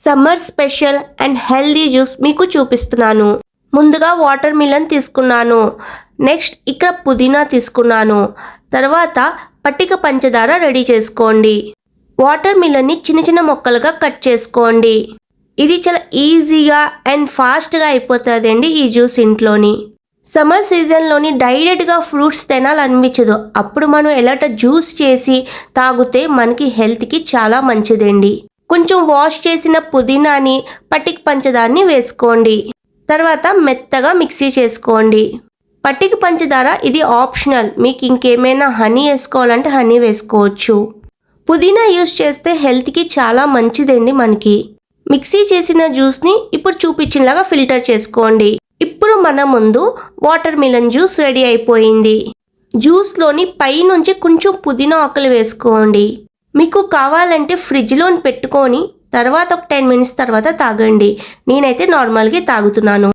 Summer special and healthy juice మీకు చూపిస్తున్నాను. ముందుగా వాటర్ మిలన్ తీసుకున్నాను. నెక్స్ట్ ఇక్కడ పుదీనా తీసుకున్నాను. తర్వాత పట్టిక పంచదార రెడీ చేసుకోండి. వాటర్ మిలన్ని చిన్న చిన్న ముక్కలుగా కట్ చేసుకోండి. ఇది చాలా ఈజీగా అండ్ ఫాస్ట్గా అయిపోతుందండి ఈ జ్యూస్ ఇంట్లోని. సమ్మర్ సీజన్లోని డైరెక్ట్గా ఫ్రూట్స్ తినాలనిపించదు. అప్పుడు మనం ఎలాంటి జ్యూస్ చేసి తాగితే మనకి హెల్త్కి చాలా మంచిదండి. కొంచెం వాష్ చేసిన పుదీనాని పట్టిక పంచదారని వేసుకోండి. తర్వాత మెత్తగా మిక్సీ చేసుకోండి. పట్టిక పంచదార ఇది ఆప్షనల్. మీకు ఇంకేమైనా హనీ వేసుకోవాలంటే హనీ వేసుకోవచ్చు. పుదీనా యూస్ చేస్తే హెల్త్కి చాలా మంచిదండి మనకి. మిక్సీ చేసిన జ్యూస్ని ఇప్పుడు చూపించినలాగా ఫిల్టర్ చేసుకోండి. ఇప్పుడు మన ముందు వాటర్ మిలన్ జ్యూస్ రెడీ అయిపోయింది. జ్యూస్లోని పైనుంచి కొంచెం పుదీనా ఆకులు వేసుకోండి. మీకు కావాలంటే ఫ్రిడ్జ్లో పెట్టుకొని తర్వాత ఒక 10 మినిట్స్ తర్వాత తాగండి. నేనైతే నార్మల్గా తాగుతున్నాను.